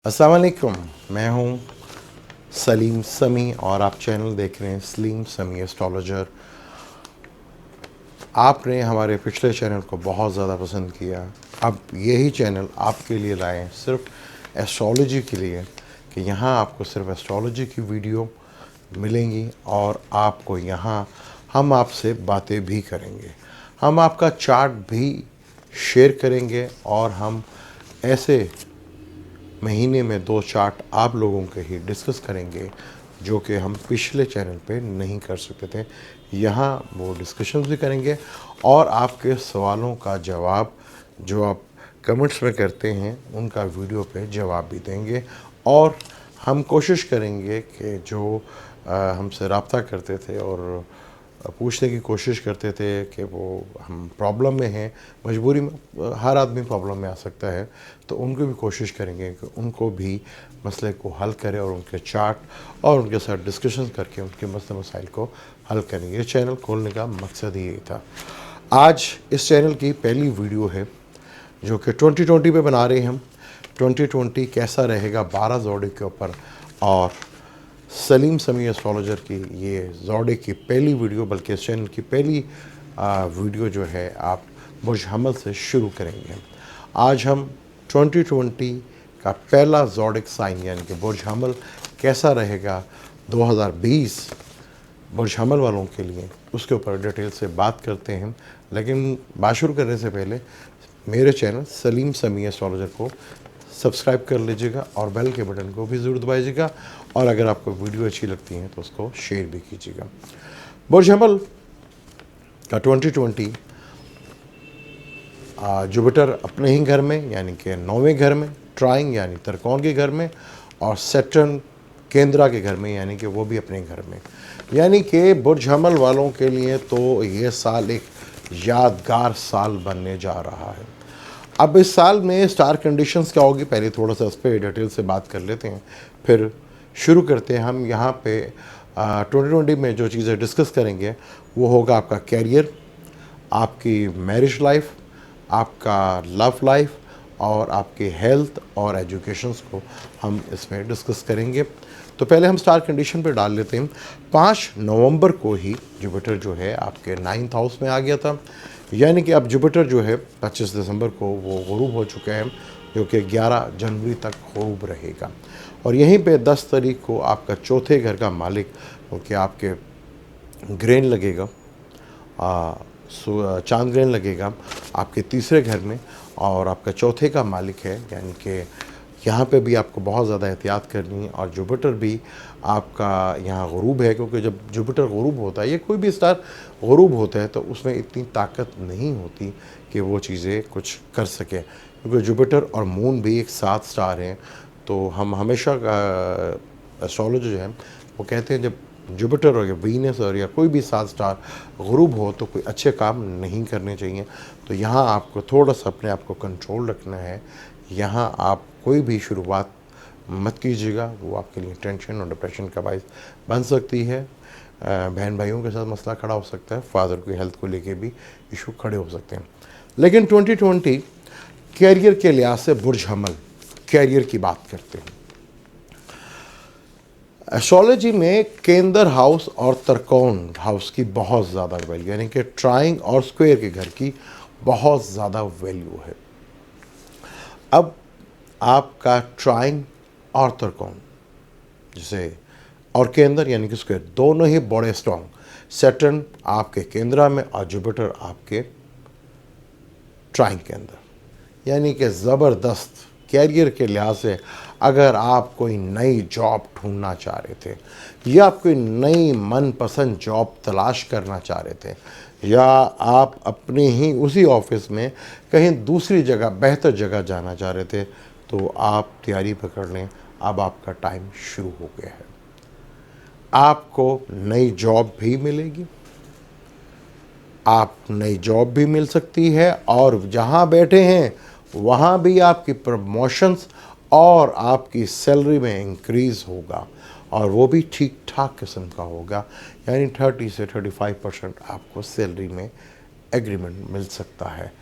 अस्सलाम वालेकुम। मैं हूं सलीम समी और आप चैनल देख रहे हैं सलीम समी एस्ट्रोलॉजर। आपने हमारे पिछले चैनल को बहुत ज़्यादा पसंद किया। अब यही चैनल आपके लिए लाए सिर्फ एस्ट्रोलॉजी के लिए कि यहाँ आपको सिर्फ एस्ट्रोलॉजी की वीडियो मिलेंगी और आपको यहाँ हम आपसे बातें भी करेंगे, हम आपका चार्ट भी शेयर करेंगे और हम ऐसे महीने में 2 चार्ट आप लोगों के ही डिस्कस करेंगे जो कि हम पिछले चैनल पे नहीं कर सकते थे। यहाँ वो डिस्कशंस भी करेंगे और आपके सवालों का जवाब जो आप कमेंट्स में करते हैं उनका वीडियो पे जवाब भी देंगे। और हम कोशिश करेंगे कि जो हमसे रब्ता करते थे और पूछने की कोशिश करते थे कि वो हम प्रॉब्लम में हैं, मजबूरी में हर आदमी प्रॉब्लम में आ सकता है, तो उनको भी कोशिश करेंगे कि उनको भी मसले को हल करें और उनके चार्ट और उनके साथ डिस्कशन करके उनके मसले मसाइल को हल करेंगे। ये चैनल खोलने का मकसद ही यही था। आज इस चैनल की पहली वीडियो है जो कि 2020 पे बना रहे हैं हम। 2020 कैसा रहेगा 12 जोड़े के ऊपर, और सलीम समी एस्ट्रोलॉजर की ये जोड़े की पहली वीडियो, बल्कि इस चैनल की पहली वीडियो जो है आप बुर्ज हमल से शुरू करेंगे। आज हम 2020 का पहला जोडिक साइन यानी कि बुर्ज हमल कैसा रहेगा 2020 बुर्ज हमल वालों के लिए, उसके ऊपर डिटेल से बात करते हैं। लेकिन बात शुरू करने से पहले मेरे चैनल सलीम समी एस्ट्रोलॉजर को सब्सक्राइब कर लीजिएगा और बेल के बटन को भी ज़रूर दबाइएगा, और अगर आपको वीडियो अच्छी लगती है तो उसको शेयर भी कीजिएगा। बुर्ज हमल का 2020 जुपिटर अपने ही घर में यानी कि 9वें घर में, ट्राइंग यानी त्रिकोण के घर में, और सैटर्न केंद्रा के घर में यानी कि वो भी अपने घर में। यानी कि बुर्ज हमल वालों के लिए तो ये साल एक यादगार साल बनने जा रहा है। अब इस साल में स्टार कंडीशंस क्या होगी, पहले थोड़ा सा इस पर डिटेल से बात कर लेते हैं, फिर शुरू करते हैं। हम यहाँ पे 2020 में जो चीज़ें डिस्कस करेंगे वो होगा आपका कैरियर, आपकी मैरिज लाइफ, आपका लव लाइफ और आपके हेल्थ और एजुकेशंस को हम इसमें डिस्कस करेंगे। तो पहले हम स्टार कंडीशन पे डाल लेते हैं। 5 नवंबर को ही जुपिटर जो है आपके 9th हाउस में आ गया था, यानी कि अब जुपिटर जो है 25 दिसंबर को वो गुरूब हो चुका है, जो कि 11 जनवरी तक गुरूब रहेगा। और यहीं पे 10 तारीख को आपका चौथे घर का मालिक, क्योंकि आपके ग्रहण लगेगा, चांद ग्रहण लगेगा आपके तीसरे घर में, और आपका चौथे का मालिक है, यानी कि यहाँ पे भी आपको बहुत ज़्यादा एहतियात करनी है। और जुपिटर भी आपका यहाँ गुरूब है, क्योंकि जब जुपिटर गुरूब होता है, ये कोई भी स्टार गुरूब होता है, तो उसमें इतनी ताकत नहीं होती कि वो चीज़ें कुछ कर सके, क्योंकि जुपिटर और मून भी एक साथ स्टार हैं। तो हम हमेशा एस्ट्रोलॉजी जो है वो कहते हैं जब जुपिटर और या वीनस और या कोई भी 7 स्टार गुरूब हो तो कोई अच्छे काम नहीं करने चाहिए। तो यहाँ आपको थोड़ा सा अपने आप को कंट्रोल रखना है। यहाँ आप कोई भी शुरुआत मत कीजिएगा, वो आपके लिए टेंशन और डिप्रेशन का बायस बन सकती है। बहन भाइयों के साथ मसला खड़ा हो सकता है, फादर की हेल्थ को लेके भी इशू खड़े हो सकते हैं। लेकिन 2020 कैरियर के लिहाज से बुर्ज हमल कैरियर की बात करते हैं। एस्ट्रोलॉजी में केंद्र हाउस और त्रिकोण हाउस की बहुत ज़्यादा वैल्यू, यानी कि ट्राइंग और स्क्वायर के घर की बहुत ज़्यादा वैल्यू है। अब आपका ट्राइंग और त्रिकोण जैसे और केंद्र यानी कि स्क्वायर दोनों ही बड़े स्ट्रॉन्ग, सैटर्न आपके केंद्र में और जुपिटर आपके ट्राइंग के अंदर, यानी कि ज़बरदस्त कैरियर के लिहाज से। अगर आप कोई नई जॉब ढूंढना चाह रहे थे, या आप कोई नई मनपसंद जॉब तलाश करना चाह रहे थे, या आप अपने ही उसी ऑफिस में कहीं दूसरी जगह बेहतर जगह जाना चाह रहे थे, तो आप तैयारी पकड़ लें, अब आपका टाइम शुरू हो गया है। आपको नई जॉब भी मिलेगी, आप नई जॉब भी मिल सकती है, और जहाँ बैठे हैं वहाँ भी आपकी प्रमोशंस और आपकी सैलरी में इंक्रीज़ होगा, और वो भी ठीक ठाक किस्म का होगा, यानी 30 से 35% आपको सैलरी में एग्रीमेंट मिल सकता है।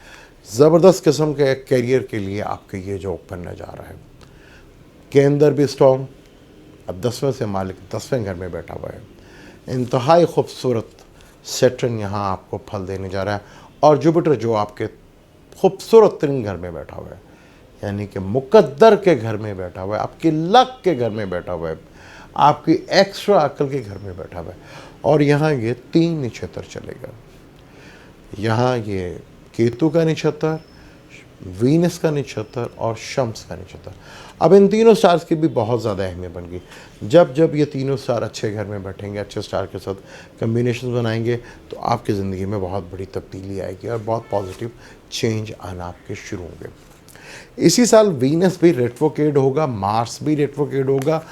ज़बरदस्त किस्म के कैरियर के लिए आपके ये जॉब बनने जा रहा है। केंद्र भी स्ट्रॉन्ग, अब 10वें से मालिक 10वें घर में बैठा हुआ है। इंतहाई खूबसूरत सैटर्न यहाँ आपको फल देने जा रहा है। और जुपिटर जो आपके खूबसूरत तरीन घर में बैठा हुआ है, यानी कि मुकद्दर के घर में बैठा हुआ है, आपकी लक के घर में बैठा हुआ है, आपकी एक्स्ट्रा अक्ल के घर में बैठा हुआ है। और यहाँ ये 3 नक्षत्र चलेगा। यहाँ ये केतु का नक्षत्र, वीनस का नक्षत्र और शम्स का नक्षत्र। अब इन तीनों स्टार्स की भी बहुत ज़्यादा अहमियत बन गई। जब जब ये तीनों स्टार अच्छे घर में बैठेंगे, अच्छे स्टार के साथ कम्बिनेशन बनाएंगे, तो आपकी ज़िंदगी में बहुत बड़ी तब्दीली आएगी और बहुत पॉजिटिव चेंज आना आपके शुरू होंगे। इसी साल वीनस भी रेट्रोग्रेड होगा, मार्स भी रेट्रोग्रेड होगा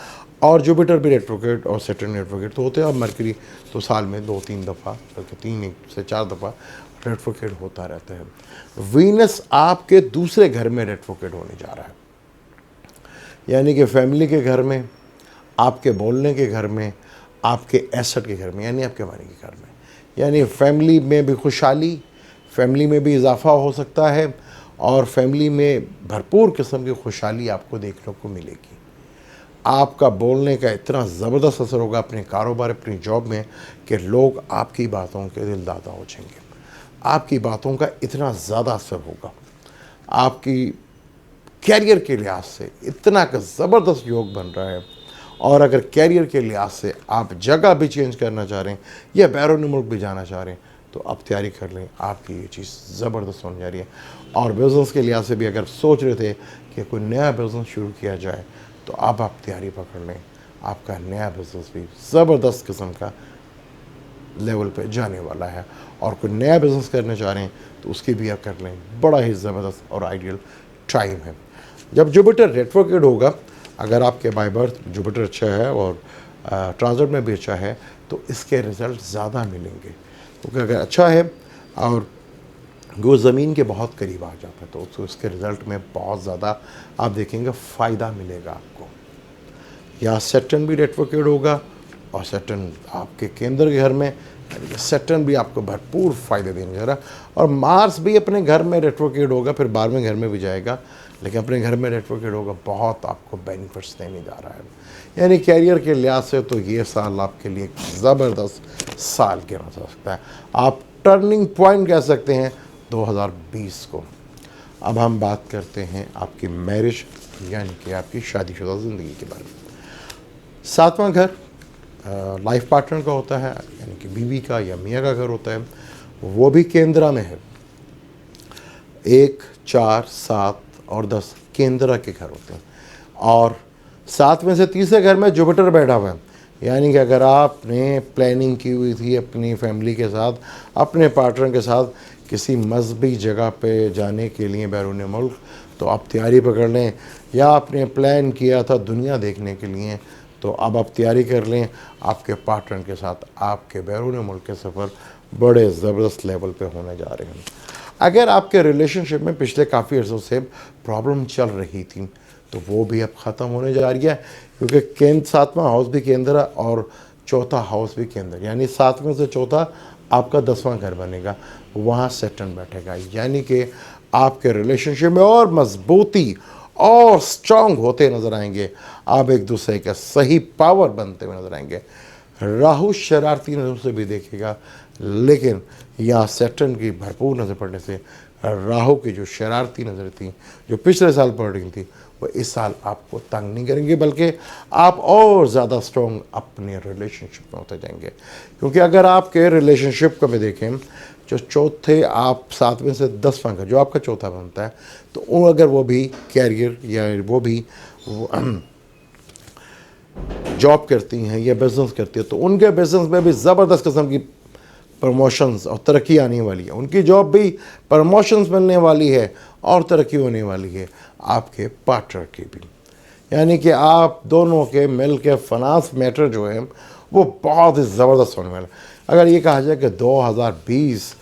और जुपिटर भी रेट्रोग्रेड और सैटर्न रेट्रोग्रेड तो होते हैं। और मरकरी तो साल में 2-3 दफ़ा, बल्कि 3 से 4 दफ़ा रेट्रोग्रेड होता रहता है। वीनस आपके दूसरे घर में रेट्रोग्रेड होने जा रहा है, यानी कि फैमिली के घर में, आपके बोलने के घर में, आपके एसेट के घर में, यानी आपके मनी के घर में। यानी फैमिली में भी खुशहाली, फैमिली में भी इजाफा हो सकता है और फैमिली में भरपूर किस्म की खुशहाली आपको देखने को मिलेगी। आपका बोलने का इतना ज़बरदस्त असर होगा अपने कारोबार, अपनी जॉब में, कि लोग आपकी बातों के दिलदादा हो जाएंगे। आपकी बातों का इतना ज़्यादा असर होगा, आपकी कैरियर के लिहाज से इतना का ज़बरदस्त योग बन रहा है। और अगर कैरियर के लिहाज से आप जगह भी चेंज करना चाह रहे हैं या बैरून मुल्क भी जाना चाह रहे हैं, तो अब तैयारी कर लें, आपकी ये चीज़ ज़बरदस्त होने जा रही है। और बिज़नेस के लिहाज से भी अगर सोच रहे थे कि कोई नया बिज़नेस शुरू किया जाए, तो अब आप तैयारी पकड़ लें, आपका नया बिज़नेस भी ज़बरदस्त किस्म का लेवल पे जाने वाला है। और कोई नया बिज़नेस करना चाह रहे हैं तो उसकी भी आप कर लें, बड़ा ही ज़बरदस्त और आइडियल टाइम है। जब जुपिटर रेट्रोग्रेड होगा, अगर आपके बाय बर्थ जुपिटर अच्छा है और ट्रांजिट में भी अच्छा है, तो इसके रिज़ल्ट ज़्यादा मिलेंगे। क्योंकि अगर अच्छा है और वो ज़मीन के बहुत करीब आ जाता है, तो उसके रिज़ल्ट में बहुत ज़्यादा आप देखेंगे फ़ायदा मिलेगा आपको। यहाँ सैटर्न भी रेट्रोग्रेड होगा और सैटर्न आपके केंद्र के घर में, सैटर्न भी आपको भरपूर फ़ायदे देने जा रहा है। और मार्स भी अपने घर में रेट्रोग्रेड होगा, फिर 12वें घर में भी जाएगा, लेकिन अपने घर में रेट्रोग्रेड होगा, बहुत आपको बेनिफिट्स देने जा रहा है। यानी कैरियर के लिहाज से तो ये साल आपके लिए एक ज़बरदस्त साल कहना जा सकता है। आप टर्निंग पॉइंट कह सकते हैं 2020 को। अब हम बात करते हैं आपकी मैरिज, यानी कि आपकी शादीशुदा ज़िंदगी के बारे में। 7वां घर लाइफ पार्टनर का होता है, यानी कि बीवी का या मियाँ का घर होता है, वो भी केंद्र में है। 1, 4, 7 और 10 केंद्र के घर होते हैं। और 7 में से तीसरे घर में जुपिटर बैठा हुआ है, यानी कि अगर आपने प्लानिंग की हुई थी अपनी फैमिली के साथ, अपने पार्टनर के साथ किसी मजहबी जगह पे जाने के लिए बैरून मुल्क, तो आप तैयारी पकड़ लें। या आपने प्लान किया था दुनिया देखने के लिए, तो अब आप तैयारी कर लें, आपके पार्टनर के साथ आपके बैरून मुल्क के सफ़र बड़े ज़बरदस्त लेवल पे होने जा रहे हैं। अगर आपके रिलेशनशिप में पिछले काफ़ी अर्सों से प्रॉब्लम चल रही थी, तो वो भी अब ख़त्म होने जा रही है, क्योंकि 7वां हाउस भी केंद्र और चौथा हाउस भी केंद्र, यानी 7वें से चौथा आपका 10वां घर बनेगा, वहाँ सैटर्न बैठेगा। यानी कि आपके रिलेशनशिप में और मजबूती और स्ट्रांग होते नज़र आएंगे, आप एक दूसरे का सही पावर बनते हुए नज़र आएंगे। राहु शरारती नज़र से भी देखेगा, लेकिन यहाँ सैटर्न की भरपूर नज़र पड़ने से राहु की जो शरारती नज़र थी, जो पिछले साल पड़ रही थी, वो इस साल आपको तंग नहीं करेंगे, बल्कि आप और ज़्यादा स्ट्रॉन्ग अपने रिलेशनशिप में होते जाएंगे। क्योंकि अगर आपके रिलेशनशिप को भी देखें, जो चौथे आप 7वें से 10वां का जो आपका चौथा बनता है, तो अगर वो भी कैरियर या वो भी जॉब करती हैं या बिज़नेस करती है, तो उनके बिज़नेस में भी ज़बरदस्त किस्म की प्रमोशंस और तरक्की आने वाली है। उनकी जॉब भी प्रमोशंस मिलने वाली है और तरक्की होने वाली है, आपके पार्टनर की भी। यानी कि आप दोनों के मिल के फाइनेंस मैटर जो है वो बहुत ही ज़बरदस्त होने वाला है। अगर ये कहा जाए कि 2020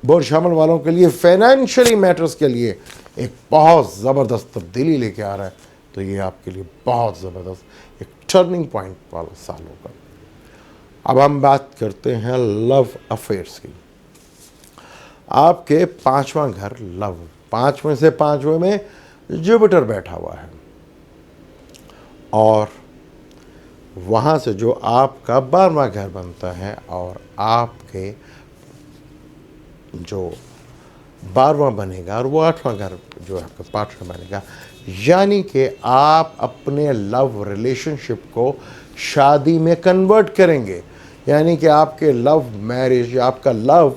बोर्ड शामिल वालों के लिए फाइनेंशियली मैटर्स के लिए एक बहुत ज़बरदस्त तब्दीली लेके आ रहा है, तो ये आपके लिए बहुत ज़बरदस्त एक टर्निंग पॉइंट वाला साल होगा। अब हम बात करते हैं लव अफेयर्स की। आपके 5वां घर लव, 5 में से 5वें में जुपिटर बैठा हुआ है और वहाँ से जो आपका 12वां घर बनता है और आपके जो 12वां बनेगा और वो 8वां घर जो आपका पार्टनर बनेगा, यानी कि आप अपने लव रिलेशनशिप को शादी में कन्वर्ट करेंगे। यानी कि आपके लव मैरिज या आपका लव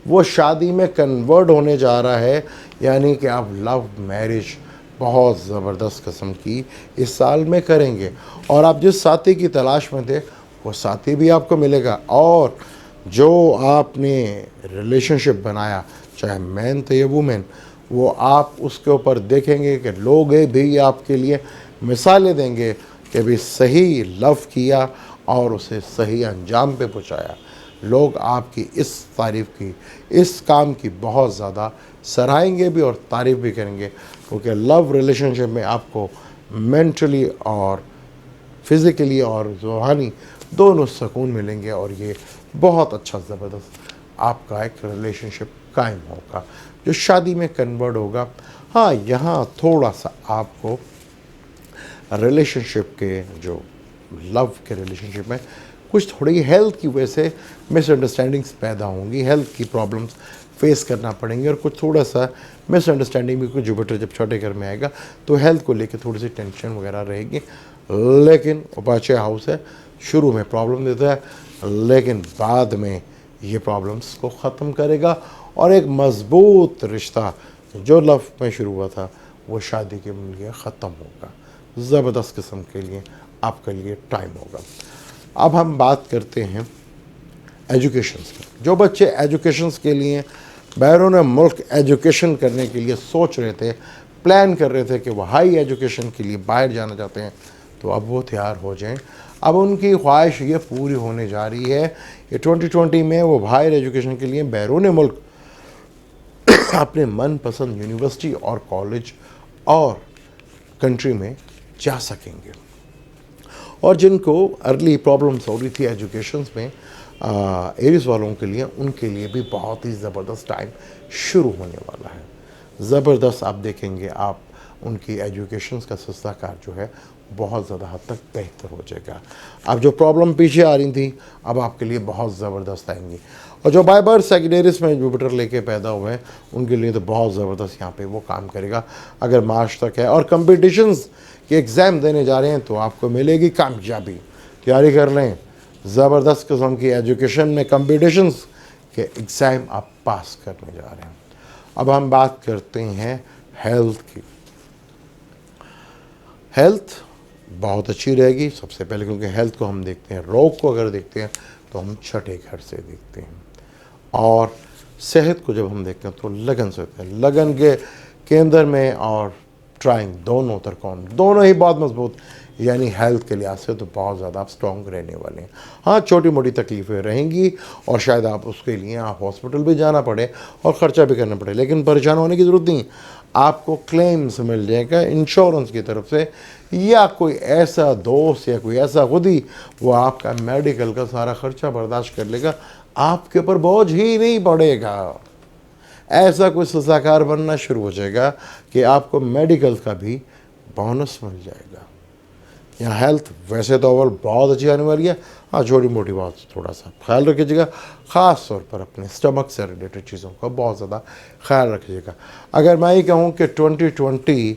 वो शादी में कन्वर्ट होने जा रहा है। यानी कि आप लव मैरिज बहुत ज़बरदस्त किस्म की इस साल में करेंगे और आप जिस साथी की तलाश में थे वो साथी भी आपको मिलेगा। और जो आपने रिलेशनशिप बनाया, चाहे मैन थे या वुमेन, वो आप उसके ऊपर देखेंगे कि लोग भी आपके लिए मिसालें देंगे कि भी सही लव किया और उसे सही अंजाम पे पहुंचाया। लोग आपकी इस तारीफ़ की, इस काम की बहुत ज़्यादा सराहेंगे भी और तारीफ़ भी करेंगे, क्योंकि लव रिलेशनशिप में आपको मेंटली और फिज़िकली और रूहानी दोनों सुकून मिलेंगे और ये बहुत अच्छा ज़बरदस्त आपका एक रिलेशनशिप कायम होगा जो शादी में कन्वर्ट होगा। हाँ, यहाँ थोड़ा सा आपको रिलेशनशिप के जो लव के रिलेशनशिप में कुछ थोड़ी हेल्थ की वजह से मिसअंडरस्टैंडिंग्स पैदा होंगी, हेल्थ की प्रॉब्लम्स फेस करना पड़ेंगे और कुछ थोड़ा सा मिसअंडरस्टैंडिंग भी, कुछ जुपिटर जब छोटे घर में आएगा तो हेल्थ को लेकर थोड़ी सी टेंशन वगैरह रहेगी। लेकिन उपाचे हाउस है, शुरू में प्रॉब्लम देता है लेकिन बाद में ये प्रॉब्लम्स को ख़त्म करेगा और एक मज़बूत रिश्ता जो लव में शुरू हुआ था वो शादी के लिए ख़त्म होगा। ज़बरदस्त किस्म के लिए आपके लिए टाइम होगा। अब हम बात करते हैं एजुकेशंस की। जो बच्चे एजुकेशंस के लिए बैरून मुल्क एजुकेशन करने के लिए सोच रहे थे, प्लान कर रहे थे कि वो हाई एजुकेशन के लिए बाहर जाना चाहते हैं, तो अब वो तैयार हो जाएं। अब उनकी ख्वाहिश ये पूरी होने जा रही है कि 2020 में वो हायर एजुकेशन के लिए बैरून मुल्क अपने मनपसंद यूनिवर्सिटी और कॉलेज और कंट्री में जा सकेंगे। और जिनको अर्ली प्रॉब्लम्स हो रही थी एजुकेशन में एरिस वालों के लिए, उनके लिए भी बहुत ही ज़बरदस्त टाइम शुरू होने वाला है। ज़बरदस्त आप देखेंगे, आप उनकी एजुकेशन का सिलसिला कार जो है बहुत ज़्यादा हद तक बेहतर हो जाएगा। अब जो प्रॉब्लम पीछे आ रही थी अब आपके लिए बहुत ज़बरदस्त आएंगी। और जो बाय बर्थ सेकेंडरीज में जुपिटर लेके पैदा हुए हैं उनके लिए तो बहुत ज़बरदस्त यहाँ पे वो काम करेगा। अगर मार्च तक है और कंपटीशंस के एग्ज़ाम देने जा रहे हैं तो आपको मिलेगी कामयाबी। तैयारी कर लें, ज़बरदस्त किस्म की एजुकेशन में कंपटीशंस के एग्ज़ाम आप पास करने जा रहे हैं। अब हम बात करते हैं हेल्थ की। हेल्थ बहुत अच्छी रहेगी सबसे पहले, क्योंकि हेल्थ को हम देखते हैं, रोग को अगर देखते हैं तो हम छठे घर से देखते हैं, और सेहत को जब हम देखते हैं तो लगन से होते हैं। लगन के केंद्र में और ट्राइंग दोनों तरकोन दोनों ही बहुत मजबूत, यानी हेल्थ के लिहाज से तो बहुत ज़्यादा आप स्ट्रॉन्ग रहने वाले हैं। हाँ, छोटी मोटी तकलीफ़ें रहेंगी और शायद आप उसके लिए आप हॉस्पिटल भी जाना पड़े और ख़र्चा भी करना पड़े, लेकिन परेशान होने की ज़रूरत नहीं। आपको क्लेम्स मिल जाएगा इंश्योरेंस की तरफ से, या कोई ऐसा दोस्त या कोई ऐसा खुद ही वो आपका मेडिकल का सारा ख़र्चा बर्दाश्त कर लेगा, आपके ऊपर बोझ ही नहीं पड़ेगा। ऐसा कोई सजाकार बनना शुरू हो जाएगा कि आपको मेडिकल का भी बोनस मिल जाएगा। यहाँ हेल्थ वैसे तो ओवरऑल बहुत अच्छी आने वाली है। हाँ, छोटी मोटी बात थोड़ा सा ख्याल रखिएगा, ख़ास तौर पर अपने स्टमक से रिलेटेड चीज़ों का बहुत ज़्यादा ख्याल रखिएगा। अगर मैं ये कहूँ कि 2020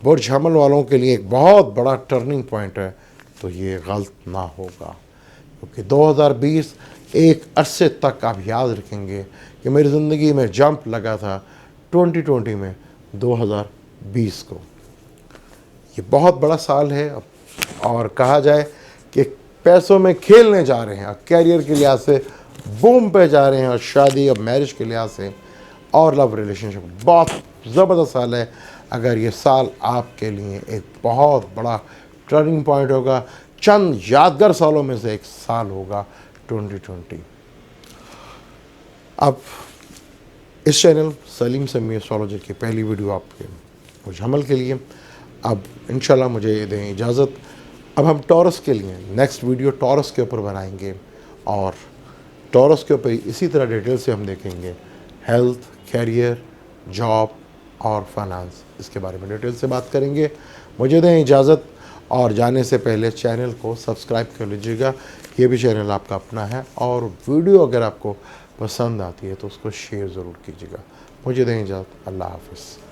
बुर्ज हमल वालों के लिए एक बहुत बड़ा टर्निंग पॉइंट है तो ये गलत ना होगा, क्योंकि 2020 एक अरसे तक आप याद रखेंगे कि मेरी ज़िंदगी में जंप लगा था 2020 में 2020 को। ये बहुत बड़ा साल है और कहा जाए कि पैसों में खेलने जा रहे हैं, कैरियर के लिहाज से बूम पे जा रहे हैं, और शादी और मैरिज के लिहाज से और लव रिलेशनशिप बहुत ज़बरदस्त साल है। अगर ये साल आपके लिए एक बहुत बड़ा टर्निंग पॉइंट होगा, चंद यादगार सालों में से एक साल होगा 2020। अब इस चैनल सलीम समी एस्ट्रोलॉजी की पहली वीडियो आपके बुर्ज हमल के लिए। अब इंशाल्लाह मुझे दें इजाज़त। अब हम टॉरस के लिए नेक्स्ट वीडियो टॉरस के ऊपर बनाएंगे और टॉरस के ऊपर इसी तरह डिटेल से हम देखेंगे हेल्थ, कैरियर, जॉब, और फाइनेंस, इसके बारे में डिटेल से बात करेंगे। मुझे दें इजाज़त, और जाने से पहले चैनल को सब्सक्राइब कर लीजिएगा, ये भी चैनल आपका अपना है। और वीडियो अगर आपको पसंद आती है तो उसको शेयर ज़रूर कीजिएगा। मुझे दें इजाज़त, अल्लाह हाफ़िज़।